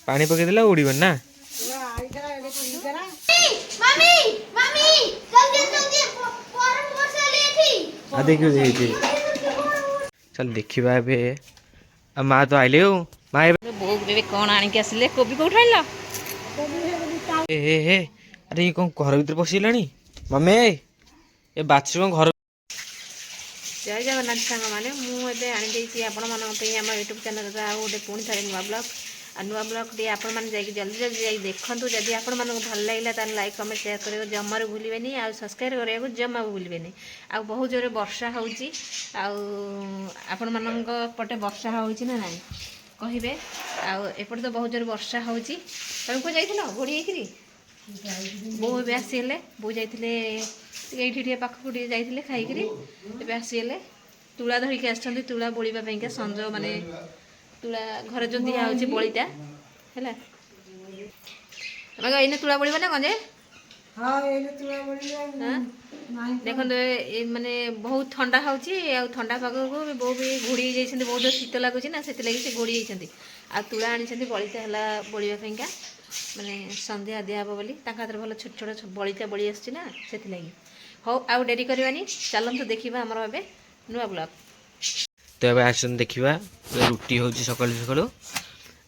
पानी पकईदेला उड़ीबन ना देखिए चल देखा माँ तो आइले हो माँ बोक बेबे कौन आनिक आसिले कोबी को उठाइल ए अरे ये कौन घर भीतर पशिगलानी मम्मी ए बाथरूम घर जय जगन्नाथ सांग मैंने मुझे आनी आपण आम यूट्यूब चैनल गोटे पुणी थे नुआ ब्लॉग आ नुआ ब्लॉग टी आपण मैंने जल्दी जल्दी जा देखूँ जदि आपण भल लगे लाइक कमेंट शेयर करेंगे जमार भूलें आ सब्सक्राइब करने जमा भूलें आ बहुत जोर वर्षा आपण मान पटे वर्षा होना ना कहे आपटे तो बहुत जोर वर्षा होमको जाइल घोड़ी बो ए आसीगले बो जाते ये पाखक जाते खाई आसीगले तुला धरिकी आसछन्ति तुला बोलिबा संज माने तुला घर जो दिया होची बलिटा हैला मगे एने तुला बोलिबा ना कौन जे हां एने तुला बोलिबा हां देखन ए माने बहुत ठंडा होची आ ठंडा पाग को बो भी घोड़ी जाइछन्ति बहुत शीत लागुची ना सेति लागि से घोड़ी जाइछन्ति आ तुला आनिछन्ति बलिटा हैला बोलिबा पेंका माने संध्या दिया हबो बोली ताका हाथ भल छोट छोट बलिटा बळी आछी ना सेति लागि हो आउ डेरी करवानी चलतु देखा आमर ए नुआ ब्लॉग तो अब आसन देखा रुटी हो सका सका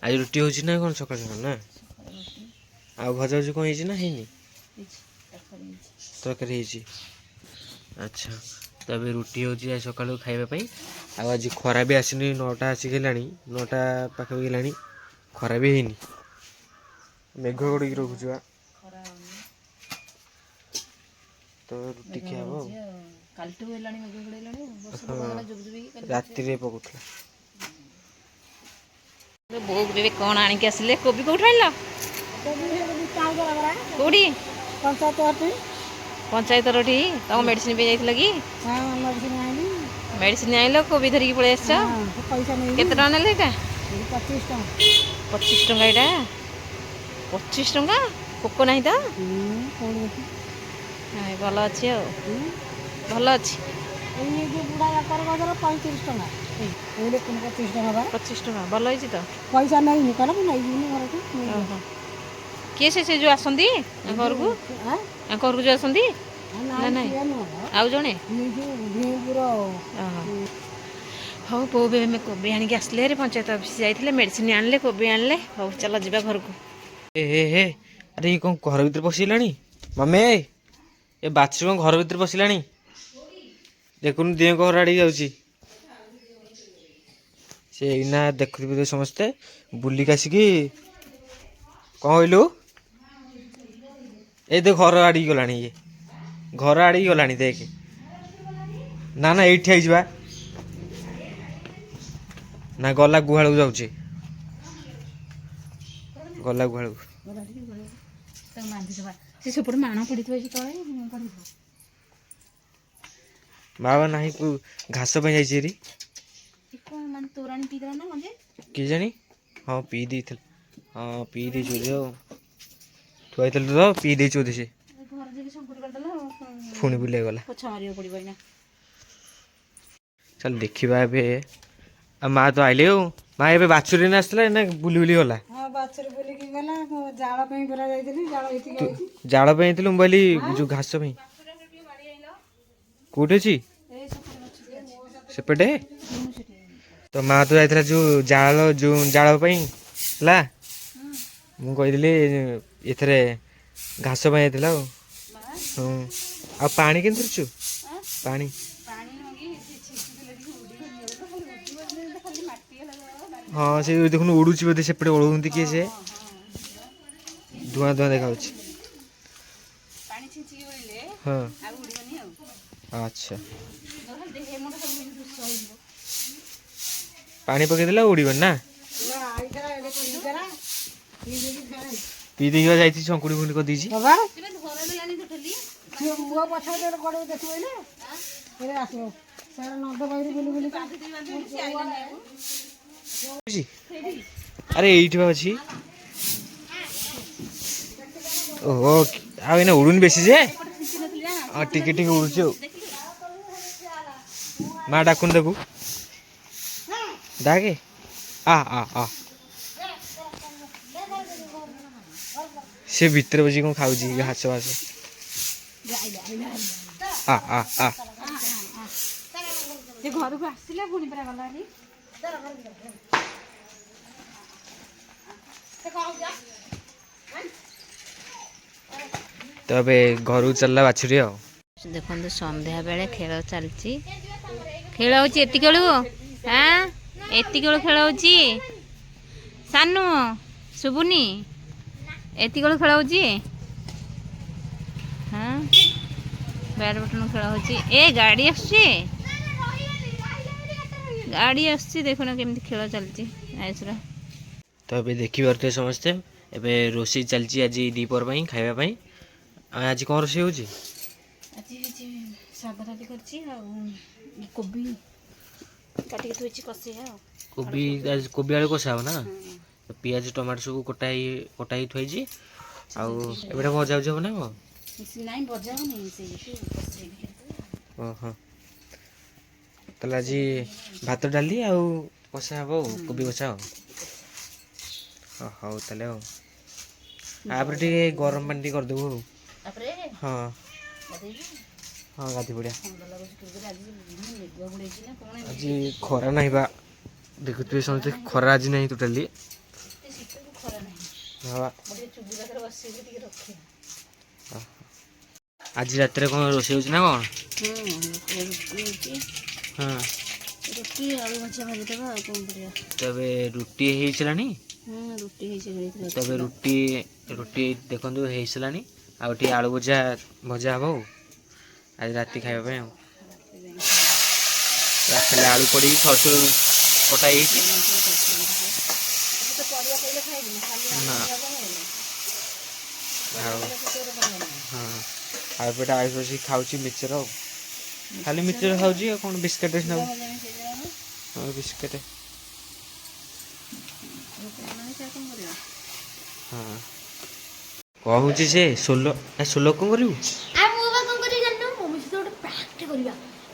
आज रुटी हो ना कौन सका सका ना आ भजा भजी कौन है ना है तरकारी अच्छा तो अब रुटी हो सका खावाई आज खरा भी आसनी 9टा आसिक 9टा पाखा गलानी खरा भी है मेघ गोड़ रखुआ तो रुटी क्या हो राति पकूला बोक बेबे कौन आनिक आसिले कोबी को उठाइल कौटी पंचायत री तुम मेडिसिन भी जाइल कि मेडिसिन आइल कोबी धरिकी पलि आस केते टका नेले एटा 25 टका एटा 25 टका पोक नहीं तो भल अच्छी भल अच्छी 25 टका भल होती तो पैसा नहीं किए से जो आसती घर को घर को जो आसती ना ना आउ जड़े हाँ पो भी आम कोबी आणिक आसले पंचायत ऑफिस जाइए मेडिसिन आनले कोबी आनले हौ चल जा घर को ए अरे ये कौन घर भीतर पशिगलानी मम्मी ए बाथरूम घर भीतर पशिगलानी देखुन दिह घर आड़ी जाऊँगी से ना देखुवे समस्ते बुलिक आसिकी कौन कहलु ए देख घर आड़ी गला ये घर आड़ी गला देख ना ना ये जा ना गला गुहाल को जाऊँगी गला गुहाल बाबा ना घास पे जाइए कि जानी हाँ पी दी हाँ पी दे थुआई तो पी दे से पुणी बुले गला चल देखा ए माँ तो आइले हो माँ ए बाछुरी ने आसला ना बुली बुली गला जाल बोली जो घास कौटे अच्छी सेपटे तो माँ तो जाता जो जाल ला मुझे एथरे घास जाता आ पानी के पानी हाँ से देखुन उड़ूची बोधे सेपटे ओढ़ती किए से धुआं धुआं देखा हाँ अच्छा पानी पकईदेला उड़ीबन ना पी देखा जाइए चंकुड़ी फुंडी कर दीजिए अरे ये अच्छी ओहो आना उड़ून बेसी जे टिके टिके उड़ू माँ डाकुन देखू डाके आ आ आ ସେ ଭିତରେ ବସି କ'ଣ ଖାଉଛି ଘାସ ଘାସ। ଆ ଆ ଆ ସେ ଘରକୁ ଆସିଲେ ପୁଣି ପରା ଗଲା ତ ଏବେ ଘରକୁ ଚାଲିଲା ବାଛୁରୀ ଆଉ। ଦେଖନ୍ତୁ ସନ୍ଧ୍ୟା ବେଳେ ଖେଳ ଚାଲିଛି। ଖେଳ ହଉଛି ଏତିକି ବେଳୁ ଏତିକି ବେଳୁ ଖେଳ ହଉଛି ସାନୁ ଶୁଭୁନି ଏତିକି ବେଳୁ ଖେଳ ହଉଛି ବ୍ୟାଡମିଣ୍ଟନ ଖେଳ ହଉଛି। ଏ ଗାଡ଼ି ଆସୁଛି ଦେଖୁନ କେମିତି ଖେଳ ଚାଲିଛି ଆୟୁଷର। ତ ଏବେ ଦେଖିପାରୁଥିବେ ସମସ୍ତେ ଏବେ ରୋଷେଇ ଚାଲିଛି ଆଜି ଦ୍ୱିପହର ପାଇଁ ଖାଇବା ପାଇଁ। ଆଜି କ'ଣ ରୋଷେଇ ହେଉଛି? ଆଜି ହେଇଛି ଶାଗ ଡାଲି କରିଛି ଆଉ କୋବି କାଟିକି ଥୋଇଛି କଷେଇବା ଆଉ। କୋବି ଆଳୁ କଷା ହବ ନା। ପିଆଜ ଟମାଟୋ ସବୁ କଟା ହେଇ ଥୋଇଛି। ଆଉ ଏବେ ଭଜା ଭଜି ହବ ନା କ'ଣ? ନାଇଁ ଭଜା ହବନି କଷେଇବି। ଓହୋ ତାହେଲେ ଆଜି ଭାତ ଡାଲି ଆଉ କଷା ହବ ଆଉ କୋବି କଷା ଆଉ। ହଉ ତାହେଲେ ଆଉ ତାପରେ ଟିକେ ଗରମ ପାଣି ଟିକେ କରିଦେବୁ ଆଉ। ହଁ ହଁ ଗାଧି ପଡ଼ିଆ। ଆଜି ଖରା ନାହିଁ ବା ଦେଖୁଥିବେ ସମସ୍ତେ ଖରା ଆଜି ନାହିଁ ଟୋଟାଲି। ଆଜି ରାତିରେ କ'ଣ ରୋଷେଇ ହେଉଛି ନା କ'ଣ? ହଁ ରୁଟି ଆଳୁ ଭଜା ଭାଜିଦେବା ଆଉ କ'ଣ କରିବା। ତେବେ ରୁଟି ହେଇସାରିଲାଣି। ରୁଟି ହେଇଛି। ତେବେ ରୁଟି ଦେଖନ୍ତୁ ହେଇସାରିଲାଣି। ଆଉ ଟିକେ ଆଳୁ ଭଜା ହବ ଆଉ ଆଜି ରାତି ଖାଇବା ପାଇଁ ଆଉ। ଖାଲି ଆଳୁ ପଡ଼ିକି ସରୁ କଟା ହେଇଛି। ନା ଆଉ ହଁ ଆଉ ଏପଟେ ଆୟୁଷ ବସିକି ଖାଉଛି ମିକ୍ସଚର ଆଉ। ଖାଲି ମିକ୍ସଚର ଖାଉଛି ଆଉ କ'ଣ ବିସ୍କେଟ୍ ନେବୁ। ହଁ ବିସ୍କେଟ୍। ହଁ କହୁଛି ସେ ସୋଲୋ କ'ଣ କରିବୁ? ମୁଁ ବା କ'ଣ କରିବି ଜାଣିନୁ? ମମି ସହିତ ଗୋଟେ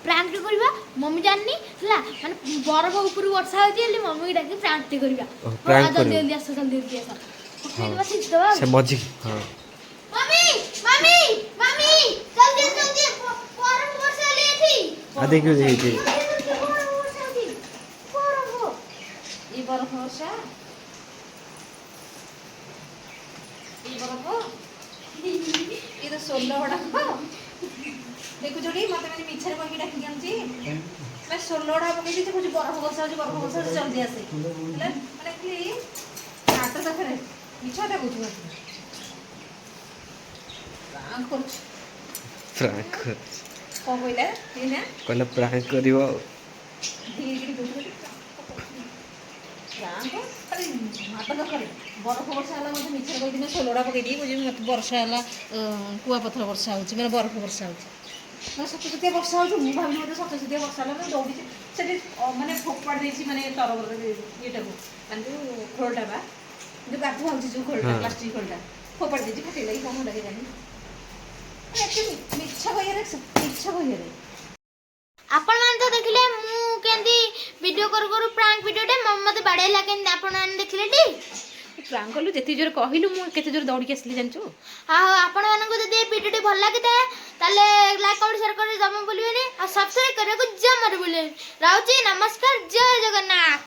ପ୍ରାଙ୍କଟେ କରିବା ମମି ଜାଣିନି ହେଲା। ମାନେ ବରଫ ଉପରୁ ବର୍ଷା ହେଉଛି ହେଲେ ମମିକି ଡାକି ପ୍ରାଙ୍କଟେ କରିବା। ଜଲ୍ଦି ଆସ ପକେଇଦେବା ଛିଞ୍ଚିଦେବା ସେ ମଝି ହଁ ମମି ମମି ମମି ଜଲ୍ଦି ବରଫ ବର୍ଷା ହେଲି ଏଠି। ଦେଖିବୁ ବରଫ ବର୍ଷା ये तो 16 गुड़ाक देखुच मत मिछर कहीं डाकिक आनुची मैं 16 गुड़ा पकई कुछ बरफ वर्षा जल्दी आसे माने नाट पाखे मिछटा कौच कौन कहला प्रांक कर बरफ वर्षा है मतलब मिछर कही 16 गुड़ा पकई मत वर्षा है कुआपथर वर्षा हो मैंने बरफ वर्षा हो सतसतिया वर्षा हो भावी मतलब सतसतिया वर्षा है दौड़ी से मैंने फोपाड़ देती मैंने तरबर ये माने जो खोलटा बा जो गाधु हो जो खोलटा प्लास्टिक खोलटा फोपाड़ देती फाटे लगी कौन लगे जानी मिछ कही आपण मान तो देखले मु केंदी वीडियो करू प्रांक वीडियोटे मम्मी मते बाड़ेला केंदी आपण मान देखले टी प्रांक कलु जति जोर कहलु मु केते जोर दौड़ी के असली जानचो। हां आपण मानको जदि वीडियोटी भल लागिता ताले लाइक कमेंट शेयर कर जम बोलिबेनी आ सब्सक्राइब करको जम मर बोले राउची नमस्कार जय जगन्नाथ।